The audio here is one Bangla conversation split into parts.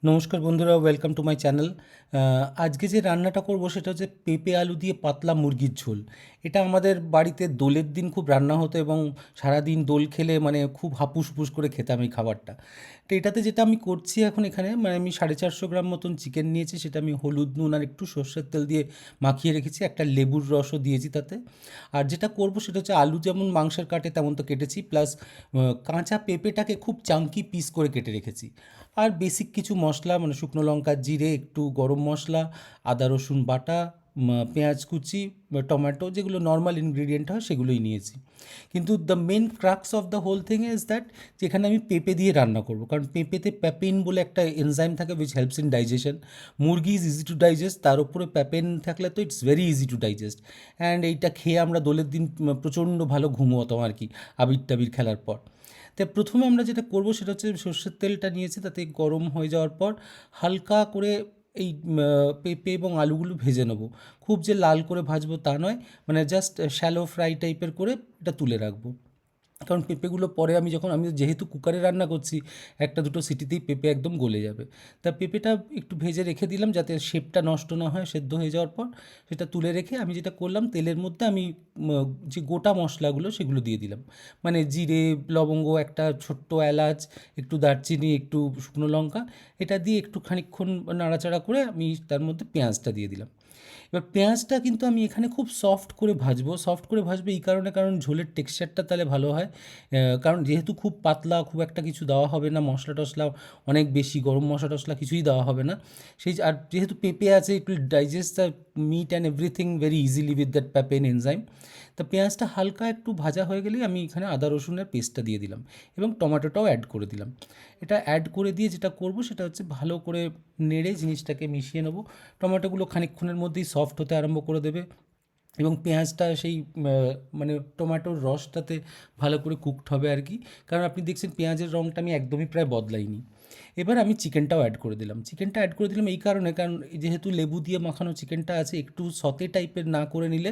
নমস্কার বন্ধুরা, ওয়েলকাম টু মাই চ্যানেল। আজকে যে রান্নাটা করব সেটা হচ্ছে পেঁপে আলু দিয়ে পাতলা মুরগির ঝোল। এটা আমাদের বাড়িতে দোলের দিন খুব রান্না হতো এবং সারাদিন দোল খেলে মানে খুব হাপুস হুপুস করে খেতাম এই খাবারটা। তো এটাতে যেটা আমি করছি এখন এখানে, মানে আমি 450 গ্রাম মতন চিকেন নিয়েছি, সেটা আমি হলুদ নুন আর একটু সর্ষের তেল দিয়ে মাখিয়ে রেখেছি, একটা লেবুর রসও দিয়েছি তাতে। আর যেটা করব সেটা হচ্ছে আলু যেমন মাংসের কাটে তেমন তো কেটেছি, প্লাস কাঁচা পেঁপেটাকে খুব চাঙ্কি পিস করে কেটে রেখেছি। আর বেসিক কিছু মশলা, মানে শুকনো লঙ্কা, জিরে, একটু গরম মশলা, আদা রসুন বাটা, পেঁয়াজ কুচি, টমেটো, যেগুলো নর্মাল ইনগ্রিডিয়েন্ট হয় সেগুলোই নিয়েছি। কিন্তু the main crux of the whole thing is that যেখানে আমি পেঁপে দিয়ে রান্না করব, কারণ পেঁপেতে প্যাপেন বলে একটা এনজাইম থাকে উইচ হেল্পস ইন ডাইজেশন। মুরগি ইজ ইজি টু ডাইজেস্ট, তার উপরে প্যাপেন থাকলে তো it's very easy to digest. And এইটা খেয়ে আমরা দোলের দিন প্রচণ্ড ভালো ঘুমোতাম আর কি, আবির টাবির খেলার পর। তাই প্রথমে আমরা যেটা করব সেটা হচ্ছে সর্ষের তেলটা নিয়েছি, তাতে গরম হয়ে যাওয়ার পর হালকা করে এই পেঁপে এবং আলুগুলো ভেজে নেব। খুব যে লাল করে ভাজবো তা নয়, মানে জাস্ট শ্যালো ফ্রাই টাইপের করে এটা তুলে রাখবো। কারণ পেঁপেগুলো পরে আমি যেহেতু কুকারে রান্না করছি, একটা দুটো সিটিতেই পেঁপে একদম গলে যাবে। তা পেঁপেটা একটু ভেজে রেখে দিলাম যাতে শেপটা নষ্ট না হয় সেদ্ধ হয়ে যাওয়ার পর। সেটা তুলে রেখে আমি যেটা করলাম, তেলের মধ্যে আমি যে গোটা মশলাগুলো সেগুলো দিয়ে দিলাম, মানে জিরে, লবঙ্গ, একটা ছোট্ট এলাচ, একটু দারচিনি, একটু শুকনো লঙ্কা, এটা দিয়ে একটু খানিকক্ষণ নাড়াচাড়া করে আমি তার মধ্যে পেঁয়াজটা দিয়ে দিলাম। এবার পেঁয়াজটা কিন্তু আমি এখানে খুব সফট করে ভাজবো। সফট করে ভাজবো এই কারণে, কারণ ঝোলের টেক্সচারটা তাহলে ভালো হয়। কারণ যেহেতু খুব পাতলা, খুব একটা কিছু দেওয়া হবে না, মশলা টশলা অনেক বেশি, গরম মশলা টশলা কিছুই দেওয়া হবে না। আর যেহেতু পেঁপে আছে, it will digest the meat and everything very easily with that papain enzyme. তা পেঁয়াজটা হালকা একটু ভাজা হয়ে গেলেই আমি এখানে আদা রসুনের পেস্টটা দিয়ে দিলাম এবং টমেটোটাও অ্যাড করে দিলাম। এটা অ্যাড করে দিয়ে যেটা করব সেটা হচ্ছে ভালো করে নেড়ে জিনিসটাকে মিশিয়ে নেব। টমেটোগুলো খানিকক্ষণের মধ্যেই সফট হতে আরম্ভ করে দেবে এবং পেঁয়াজটা সেই মানে টমেটোর রসটাতে ভালো করে কুকড হবে আর কি। কারণ আপনি দেখছেন পেঁয়াজের রঙটা আমি একদমই প্রায় বদলাইনি। এবার আমি চিকেনটাও অ্যাড করে দিলাম। চিকেনটা অ্যাড করে দিলাম এই কারণে, কারণ যেহেতু লেবু দিয়ে মাখানো চিকেনটা আছে, একটু সতে টাইপের না করে নিলে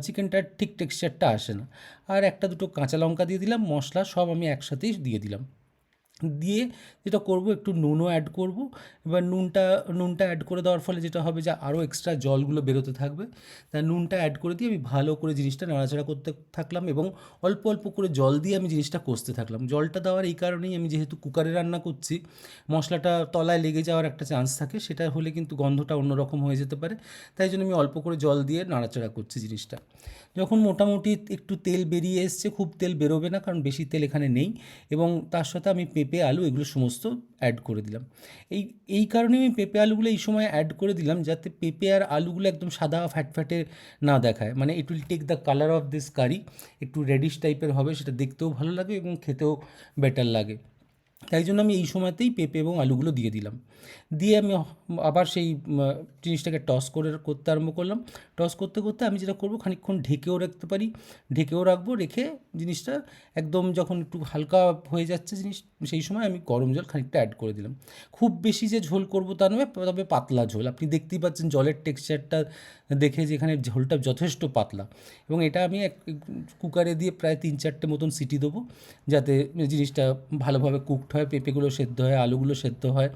চিকেনটার ঠিক টেক্সচারটা আসে না। আর একটা দুটো কাঁচা লঙ্কা দিয়ে দিলাম, মশলা সব আমি একসাথেই দিয়ে দিলাম। দিয়ে যেটা করব, একটু নুনও অ্যাড করব। এবার নুনটা অ্যাড করে দেওয়ার ফলে যেটা হবে যে আরও এক্সট্রা জলগুলো বেরোতে থাকবে। তাই নুনটা অ্যাড করে দিয়ে আমি ভালো করে জিনিসটা নাড়াচাড়া করতে থাকলাম এবং অল্প অল্প করে জল দিয়ে আমি জিনিসটা কষতে থাকলাম। জলটা দেওয়ার এই কারণেই, আমি যেহেতু কুকারে রান্না করছি, মশলাটা তলায় লেগে যাওয়ার একটা চান্স থাকে, সেটা হলে কিন্তু গন্ধটা অন্যরকম হয়ে যেতে পারে। তাই জন্য আমি অল্প করে জল দিয়ে নাড়াচাড়া করছি জিনিসটা। যখন মোটামুটি একটু তেল বেরিয়ে এসছে, খুব তেল বেরোবে না কারণ বেশি তেল এখানে নেই, এবং তার সাথে আমি পেঁপে আলু এগুলো সমস্ত অ্যাড করে দিলাম। এই এই কারণে আমি পেঁপে আলুগুলো এই সময় অ্যাড করে দিলাম, যাতে পেঁপে আর আলুগুলো একদম সাদা ফ্যাটফ্যাটে না দেখায়, মানে it will take the colour of this curry. একটু রেডিশ টাইপের হবে, সেটা দেখতেও ভালো লাগে এবং খেতেও বেটার লাগে। তাই জন্য আমি এই সময়তেই পেঁপে এবং আলুগুলো দিয়ে দিলাম। দিয়ে আমি আবার সেই জিনিসটাকে করতে আরম্ভ করলাম। টস করতে করতে আমি যেটা করব, খানিকক্ষণ ঢেকেও রাখতে পারি, ঢেকেও রাখবো। রেখে জিনিসটা একদম যখন একটু হালকা হয়ে যাচ্ছে জিনিস, সেই সময় আমি গরম জল খানিকটা অ্যাড করে দিলাম। খুব বেশি যে ঝোল করব তা নয়, তবে পাতলা ঝোল। আপনি দেখতেই পাচ্ছেন জলের টেক্সচারটা দেখে যে এখানে ঝোলটা যথেষ্ট পাতলা। এবং এটা আমি কুকারে দিয়ে প্রায় 3-4টে মতন সিটি দেবো, যাতে জিনিসটা ভালোভাবে কুকড হয়, পেঁপেগুলো সেদ্ধ হয়, আলুগুলো সেদ্ধ হয়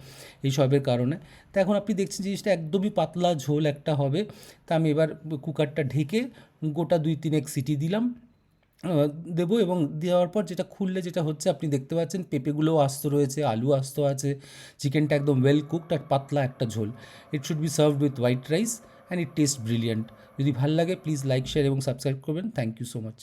এই সবের কারণে। তো এখন আপনি দেখছেন জিনিসটা একদমই পাতলা ঝোল একটা হবে। তা আমি এবার কুকারটা ঢেকে গোটা 2-3 সিটি দিলাম, দেবো। এবং দেওয়ার পর যেটা খুললে যেটা হচ্ছে, আপনি দেখতে পাচ্ছেন পেঁপেগুলোও আস্ত রয়েছে, আলু আস্ত আছে, চিকেনটা একদম ওয়েল কুকড আর পাতলা একটা ঝোল। It should be served with white rice and it taste brilliant. যদি ভালো লাগে প্লিজ লাইক, শেয়ার এবং সাবস্ক্রাইব করবেন। Thank you so much.